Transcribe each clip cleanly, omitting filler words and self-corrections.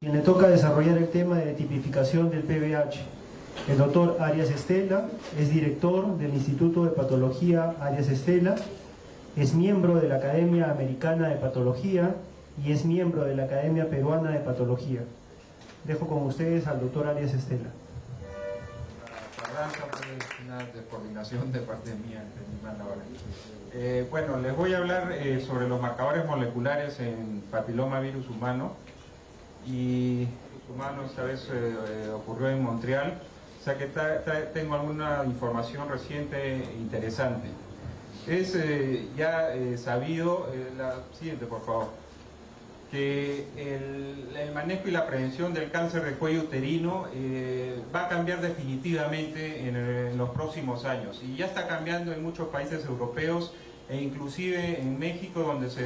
Quien le toca desarrollar el tema de tipificación del PVH. El doctor Arias Estela es director del Instituto de Patología Arias Estela, es miembro de la Academia Americana de Patología y es miembro de la Academia Peruana de Patología. Dejo con ustedes al doctor Arias Estela. Tardanza, pues, una descoordinación de parte mía de mi mano ahora. Bueno, les voy a hablar sobre los marcadores moleculares en papilomavirus humano. Y humano esta vez ocurrió en Montreal, o sea que tengo alguna información reciente interesante. Es ya sabido, la siguiente por favor, que el manejo y la prevención del cáncer de cuello uterino va a cambiar definitivamente en los próximos años, y ya está cambiando en muchos países europeos e inclusive en México, donde se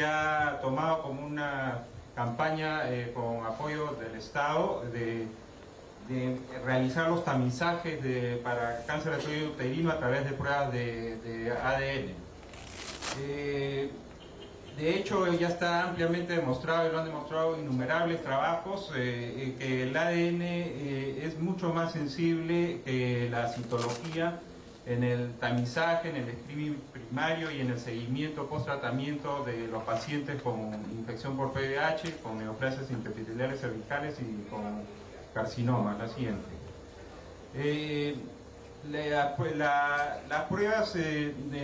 ha tomado como una campaña con apoyo del Estado de realizar los tamizajes para cáncer de cuello uterino a través de pruebas de ADN. De hecho, ya está ampliamente demostrado, y lo han demostrado innumerables trabajos, que el ADN es mucho más sensible que la citología en el tamizaje, en el screening primario y en el seguimiento post-tratamiento de los pacientes con infección por PVH, con neoplasias intraepiteliales cervicales y con carcinoma. La siguiente. Las pruebas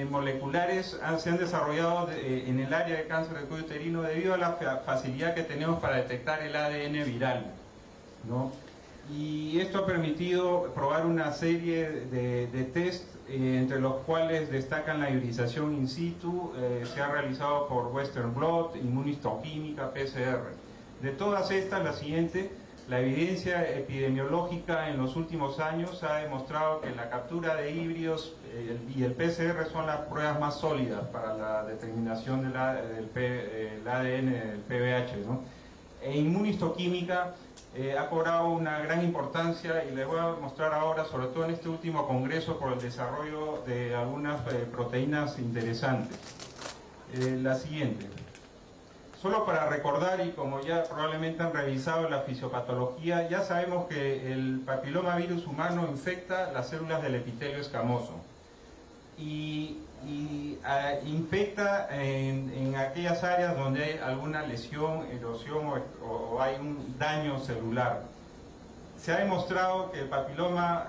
moleculares se han desarrollado en el área de cáncer de cuello uterino debido a la facilidad que tenemos para detectar el ADN viral, ¿no? Y esto ha permitido probar una serie de test, entre los cuales destacan la hibridización in situ, se ha realizado por Western Blot, inmunistoquímica, PCR. De todas estas, la siguiente, la evidencia epidemiológica en los últimos años ha demostrado que la captura de híbridos y el PCR son las pruebas más sólidas para la determinación del ADN del PVH, ¿no? E inmunistoquímica ha cobrado una gran importancia, y les voy a mostrar ahora, sobre todo en este último congreso, por el desarrollo de algunas proteínas interesantes. La siguiente. Solo para recordar, y como ya probablemente han revisado la fisiopatología, ya sabemos que el papilomavirus humano infecta las células del epitelio escamoso y infecta en aquellas áreas donde hay alguna lesión, erosión o hay un daño celular. Se ha demostrado que el papiloma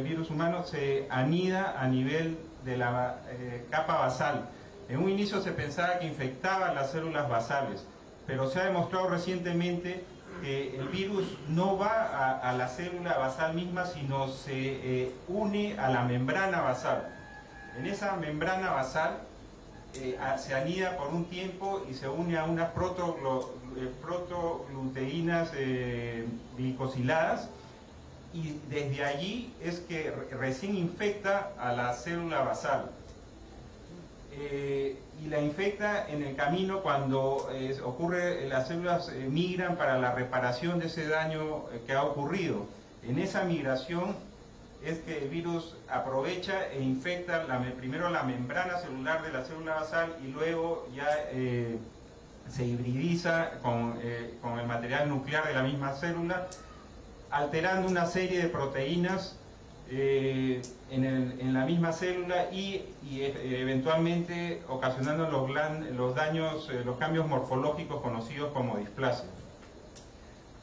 virus humano se anida a nivel de la capa basal. En un inicio se pensaba que infectaba las células basales, pero se ha demostrado recientemente que el virus no va a la célula basal misma, sino se une a la membrana basal. En esa membrana basal se anida por un tiempo y se une a unas protogluteínas glicosiladas, y desde allí es que recién infecta a la célula basal. Y la infecta en el camino cuando las células migran para la reparación de ese daño que ha ocurrido. En esa migración es que el virus aprovecha e infecta primero la membrana celular de la célula basal, y luego ya se hibridiza con el material nuclear de la misma célula, alterando una serie de proteínas en la misma célula y eventualmente ocasionando los daños, los cambios morfológicos conocidos como displasia.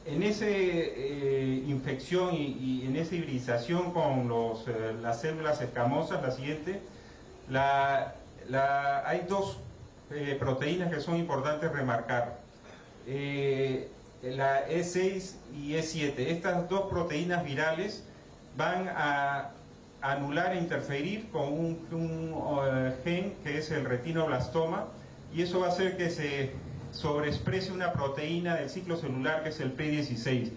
En esa infección y en esa hibridización con las células escamosas, la siguiente, hay dos proteínas que son importantes remarcar. La E6 y E7. Estas dos proteínas virales van a anular e interferir con un gen que es el retinoblastoma, y eso va a hacer que se sobreexprese una proteína del ciclo celular que es el P16.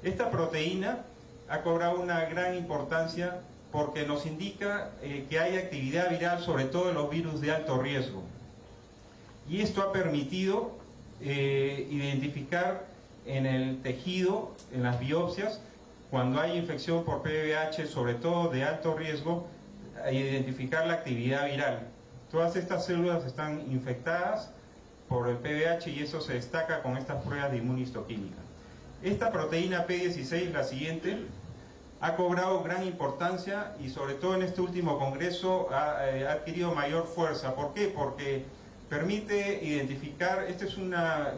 Esta proteína ha cobrado una gran importancia porque nos indica que hay actividad viral, sobre todo en los virus de alto riesgo, y esto ha permitido identificar en el tejido, en las biopsias, cuando hay infección por PVH, sobre todo de alto riesgo, identificar la actividad viral. Todas estas células están infectadas por el PBH, y eso se destaca con estas pruebas de inmunistoquímica. Esta proteína P16, la siguiente, ha cobrado gran importancia y sobre todo en este último congreso ha adquirido mayor fuerza. ¿Por qué? Porque permite identificar, este es un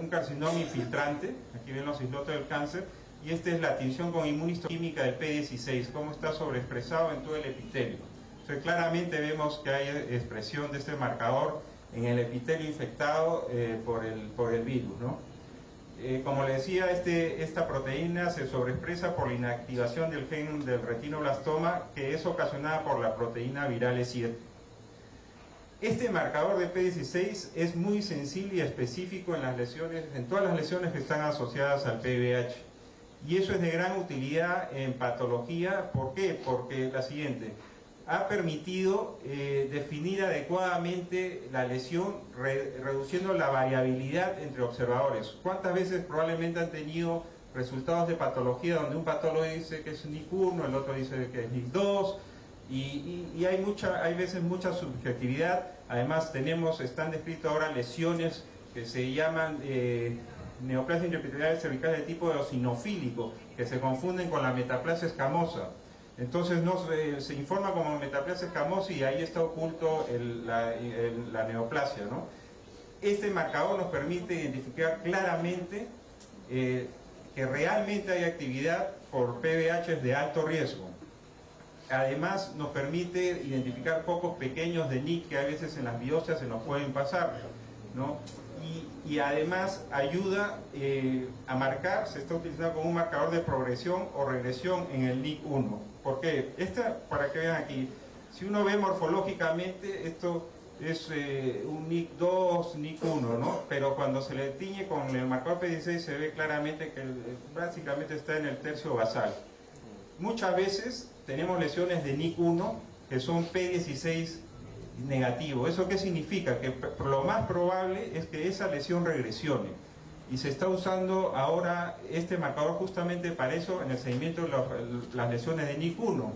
carcinoma infiltrante, aquí ven los islotes del cáncer, y esta es la tinción con inmunistoquímica del P16, cómo está sobreexpresado en todo el epitelio. Entonces claramente vemos que hay expresión de este marcador en el epitelio infectado por el virus, ¿no? Como le decía, esta proteína se sobreexpresa por la inactivación del gen del retinoblastoma, que es ocasionada por la proteína viral E7. Este marcador de P16 es muy sensible y específico en las lesiones, en todas las lesiones que están asociadas al PBH. Y eso es de gran utilidad en patología. ¿Por qué? Porque la siguiente, ha permitido definir adecuadamente la lesión, reduciendo la variabilidad entre observadores. ¿Cuántas veces probablemente han tenido resultados de patología donde un patólogo dice que es NIC1, el otro dice que es NIC2, y hay veces mucha subjetividad? Además están descritas ahora lesiones que se llaman neoplasia intraepitelial cervical de tipo eosinofílico, que se confunden con la metaplasia escamosa. Entonces se informa como metaplasia escamosa y ahí está oculto la neoplasia, ¿no? Este marcador nos permite identificar claramente que realmente hay actividad por PBH de alto riesgo. Además nos permite identificar focos pequeños de NIC que a veces en las biopsias se nos pueden pasar, ¿no? Y además ayuda a marcar, se está utilizando como un marcador de progresión o regresión en el NIC1. ¿Por qué? Para que vean aquí, si uno ve morfológicamente, esto es un NIC2, NIC1, ¿no? Pero cuando se le tiñe con el marcador P16 se ve claramente que básicamente está en el tercio basal. Muchas veces tenemos lesiones de NIC1 que son P16 negativo. ¿Eso qué significa? Que lo más probable es que esa lesión regresione. Y se está usando ahora este marcador justamente para eso en el seguimiento de las lesiones de NIC1.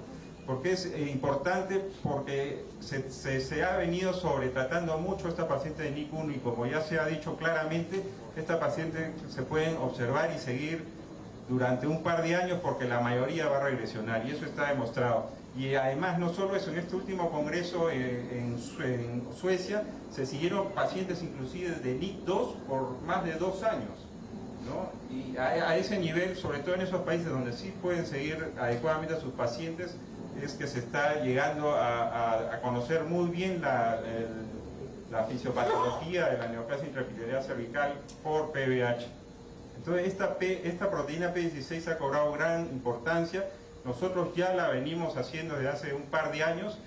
Porque es importante, porque se ha venido sobretratando mucho esta paciente de NIC1 y como ya se ha dicho claramente, esta paciente se pueden observar y seguir durante un par de años porque la mayoría va a regresionar y eso está demostrado. Y además no solo eso, en este último congreso en Suecia se siguieron pacientes inclusive de NIC2 por más de 2 años, ¿no? Y a ese nivel, sobre todo en esos países donde sí pueden seguir adecuadamente a sus pacientes, es que se está llegando a conocer muy bien la fisiopatología de la neoplasia intraepitelial cervical por PBH. Entonces esta proteína P16 ha cobrado gran importancia. Nosotros ya la venimos haciendo desde hace un par de años,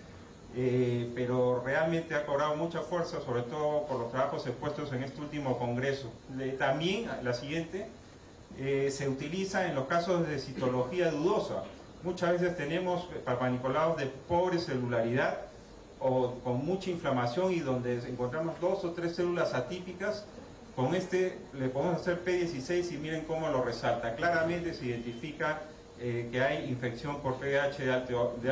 pero realmente ha cobrado mucha fuerza, sobre todo por los trabajos expuestos en este último congreso. También, la siguiente, se utiliza en los casos de citología dudosa. Muchas veces tenemos papanicolaos de pobre celularidad o con mucha inflamación y donde encontramos 2 o 3 células atípicas. Con le podemos hacer P16 y miren cómo lo resalta. Claramente se identifica que hay infección por PBH de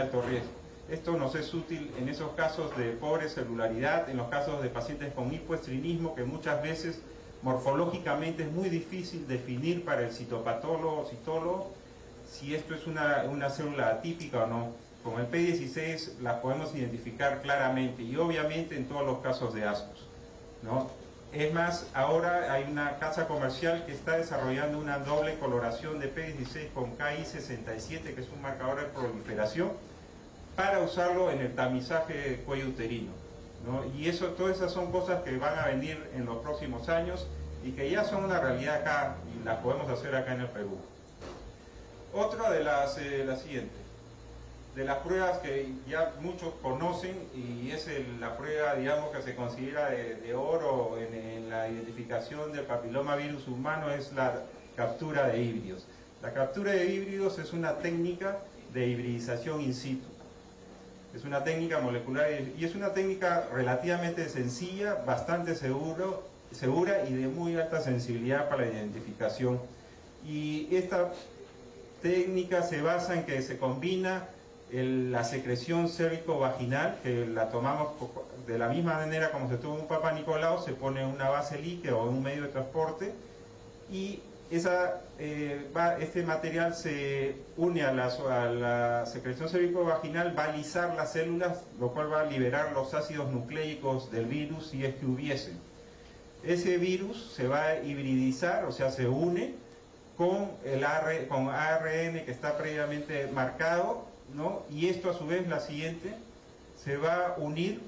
alto riesgo. Esto nos es útil en esos casos de pobre celularidad, en los casos de pacientes con hipoestrinismo, que muchas veces morfológicamente es muy difícil definir para el citopatólogo o citólogo si esto es una célula atípica o no. Con el P16 la podemos identificar claramente y obviamente en todos los casos de ASCOS, ¿no? Es más, ahora hay una casa comercial que está desarrollando una doble coloración de P16 con Ki67, que es un marcador de proliferación, para usarlo en el tamizaje de cuello uterino, ¿no? Y todas esas son cosas que van a venir en los próximos años y que ya son una realidad acá y las podemos hacer acá en el Perú. Otra de la siguiente, de las pruebas que ya muchos conocen y es la prueba, digamos, que se considera de oro en la identificación del papilomavirus humano, es la captura de híbridos. La captura de híbridos es una técnica de hibridización in situ. Es una técnica molecular y es una técnica relativamente sencilla, bastante segura y de muy alta sensibilidad para la identificación. Y esta técnica se basa en que se combina la secreción cérvico-vaginal, que la tomamos de la misma manera como se toma un Papa Nicolau, se pone una base líquida o un medio de transporte, y este material se une a la secreción cérvico-vaginal, va a lisar las células, lo cual va a liberar los ácidos nucleicos del virus si es que hubiese. Ese virus se va a hibridizar, o sea, se une con con ARN que está previamente marcado, ¿no? Y esto a su vez, la siguiente, se va a unir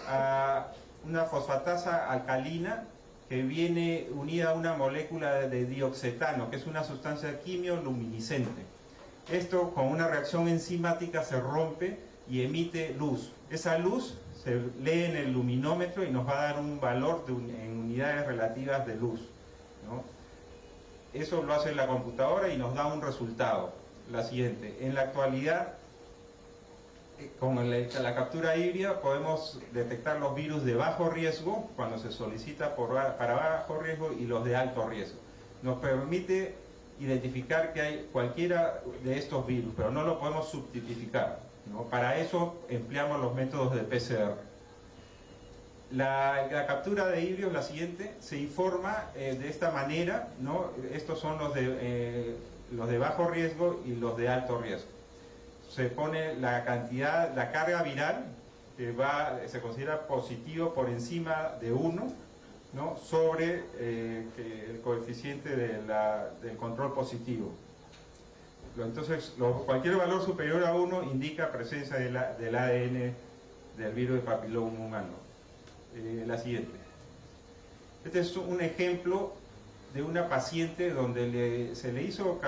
a una fosfatasa alcalina que viene unida a una molécula de dioxetano, que es una sustancia quimioluminiscente. Esto con una reacción enzimática se rompe y emite luz. Esa luz se lee en el luminómetro y nos va a dar un valor en unidades relativas de luz, ¿no? Eso lo hace la computadora y nos da un resultado. La siguiente, en la actualidad, con la captura híbrida podemos detectar los virus de bajo riesgo cuando se solicita para bajo riesgo y los de alto riesgo. Nos permite identificar que hay cualquiera de estos virus, pero no lo podemos subtipificar, ¿no? Para eso empleamos los métodos de PCR. La captura de híbridos, la siguiente, se informa de esta manera, ¿no? Estos son los de bajo riesgo y los de alto riesgo. Se pone la cantidad, la carga viral, que se considera positivo por encima de 1, ¿no? Sobre el coeficiente del control positivo. Entonces, cualquier valor superior a 1 indica presencia del ADN del virus de papiloma humano. La siguiente. Este es un ejemplo de una paciente donde se le hizo